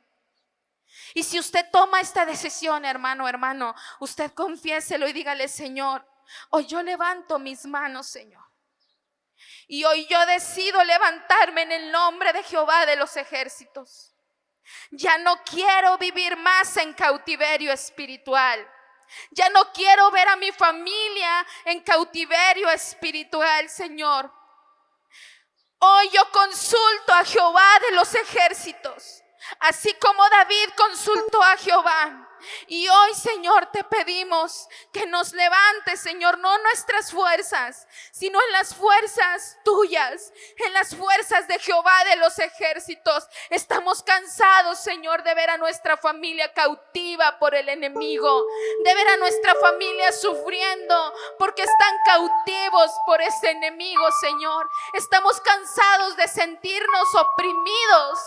Y si usted toma esta decisión, hermano, usted confiéselo y dígale: Señor, hoy yo levanto mis manos, Señor. Y hoy yo decido levantarme en el nombre de Jehová de los ejércitos. Ya no quiero vivir más en cautiverio espiritual. Ya no quiero ver a mi familia en cautiverio espiritual, Señor. Hoy yo consulto a Jehová de los ejércitos, así como David consultó a Jehová. Y hoy, Señor, te pedimos que nos levantes, Señor, no nuestras fuerzas, sino en las fuerzas tuyas, en las fuerzas de Jehová de los ejércitos. Estamos cansados, Señor, de ver a nuestra familia cautiva por el enemigo, de ver a nuestra familia sufriendo porque están cautivos por ese enemigo, Señor. Estamos cansados de sentirnos oprimidos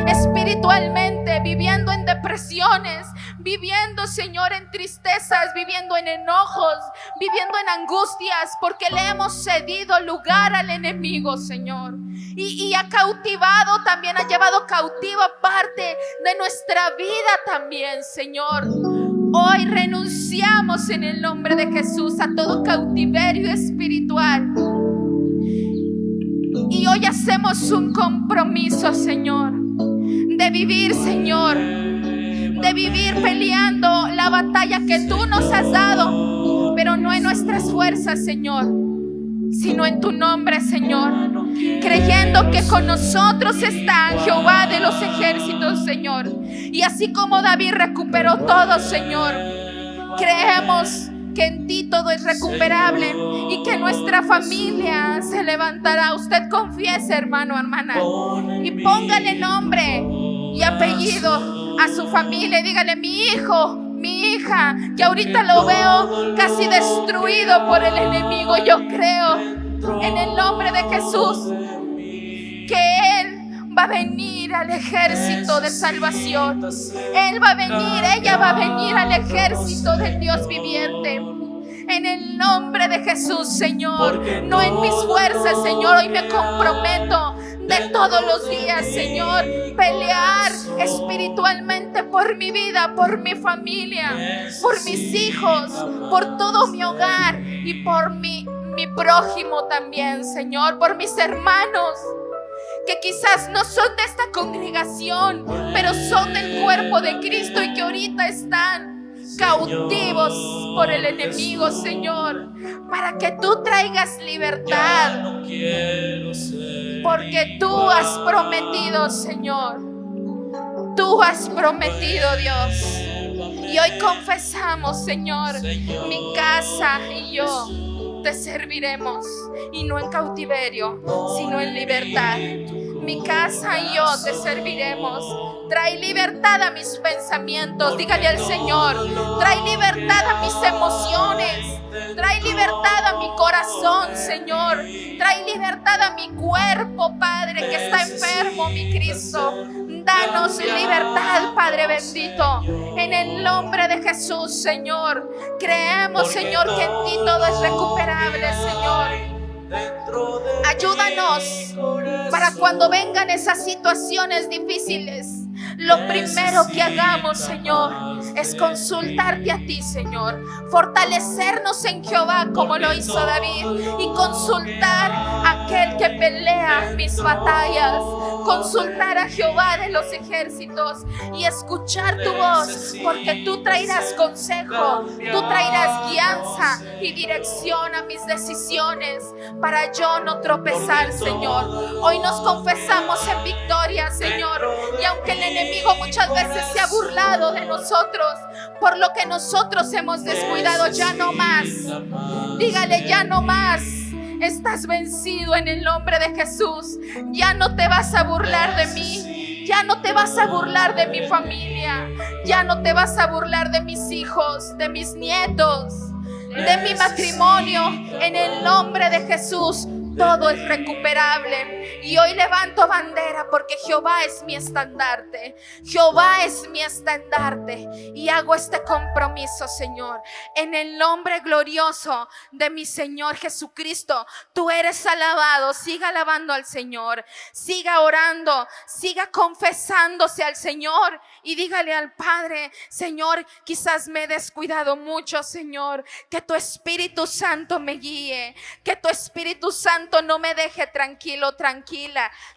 espiritualmente, viviendo en depresiones, viviendo, Señor, en tristezas, viviendo en enojos, viviendo en angustias, porque le hemos cedido lugar al enemigo, Señor. Y ha cautivado, también ha llevado cautiva parte de nuestra vida también, Señor. Hoy renunciamos en el nombre de Jesús a todo cautiverio espiritual. Y hoy hacemos un compromiso, Señor, de vivir, Señor, de vivir peleando la batalla que tú nos has dado, pero no en nuestras fuerzas, Señor, sino en tu nombre, Señor, creyendo que con nosotros está Jehová de los ejércitos, Señor. Y así como David recuperó todo, Señor, creemos que en ti todo es recuperable y que nuestra familia se levantará. Usted confiese, hermano, hermana, y póngale nombre y apellido a su familia. Dígale: mi hijo, mi hija, que ahorita lo veo casi destruido por el enemigo. Yo creo en el nombre de Jesús que Él va a venir al ejército de salvación. Él va a venir, ella va a venir al ejército del Dios viviente. En el nombre de Jesús, Señor, no en mis fuerzas, Señor. Hoy me comprometo de todos los días, Señor, pelear espiritualmente por mi vida, por mi familia, por mis hijos, por todo mi hogar y por mi prójimo también, Señor, por mis hermanos que quizás no son de esta congregación, pero son del cuerpo de Cristo y que ahorita están cautivos por el enemigo, Señor, para que tú traigas libertad, porque tú has prometido, Señor, tú has prometido, Dios, Y hoy confesamos, Señor, mi casa y yo te serviremos, y no en cautiverio, sino en libertad. Mi casa y yo te serviremos. Trae libertad a mis pensamientos. Dígale al Señor, trae libertad a mis emociones. Trae libertad a mi corazón, Señor. Trae libertad a mi cuerpo, Padre, que está enfermo, mi Cristo. Danos libertad, Padre bendito. En el nombre de Jesús, Señor. Creemos, Señor, que en ti todo es recuperable, Señor. Ayúdanos para cuando vengan esas situaciones difíciles, lo primero que hagamos, Señor, es consultarte a ti, Señor. Fortalecernos en Jehová como lo hizo David, y consultar a aquel que pelea mis batallas. Consultar a Jehová de los ejércitos y escuchar tu voz, porque tú traerás consejo, tú traerás guianza y dirección a mis decisiones para yo no tropezar, Señor. Hoy nos confesamos en victoria, Señor, y aunque el enemigo muchas veces se ha burlado de nosotros por lo que nosotros hemos descuidado, ya no más. Dígale, ya no más. Estás vencido en el nombre de Jesús. Ya no te vas a burlar de mí. Ya no te vas a burlar de mi familia. Ya no te vas a burlar de mis hijos, de mis nietos, de mi matrimonio. En el nombre de Jesús todo es recuperable. Y hoy levanto bandera porque Jehová es mi estandarte. Jehová es mi estandarte. Y hago este compromiso, Señor, en el nombre glorioso de mi Señor Jesucristo. Tú eres alabado. Siga alabando al Señor. Siga orando. Siga confesándose al Señor. Y dígale al Padre: Señor, quizás me he descuidado mucho, Señor. Que tu Espíritu Santo me guíe. Que tu Espíritu Santo no me deje tranquilo, tranquila.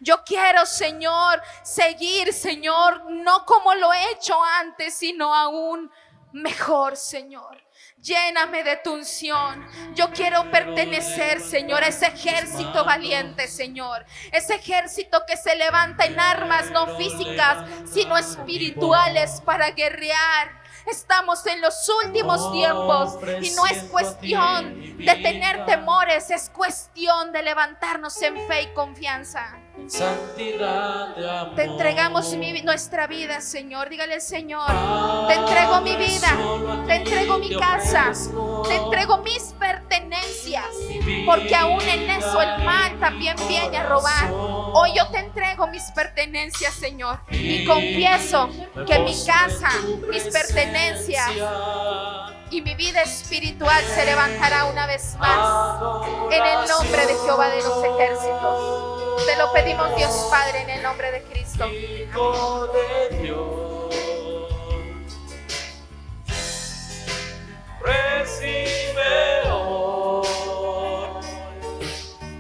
Yo quiero, Señor, seguir, Señor, no como lo he hecho antes, sino aún mejor, Señor. Lléname de tu unción. Yo quiero pertenecer, Señor, a ese ejército valiente, Señor. Ese ejército que se levanta en armas no físicas, sino espirituales para guerrear. Estamos en los últimos tiempos y no es cuestión de tener temores, es cuestión de levantarnos en fe y confianza. Te entregamos nuestra vida, Señor. Dígale al Señor: te entrego mi vida, te entrego mi casa, te entrego mis pertenencias, porque aún en eso el mal también viene a robar. Hoy yo te entrego mis pertenencias, Señor, y confieso que mi casa, mis pertenencias y mi vida espiritual se levantará una vez más en el nombre de Jehová de los ejércitos. Te lo pedimos, Dios Padre, en el nombre de Cristo.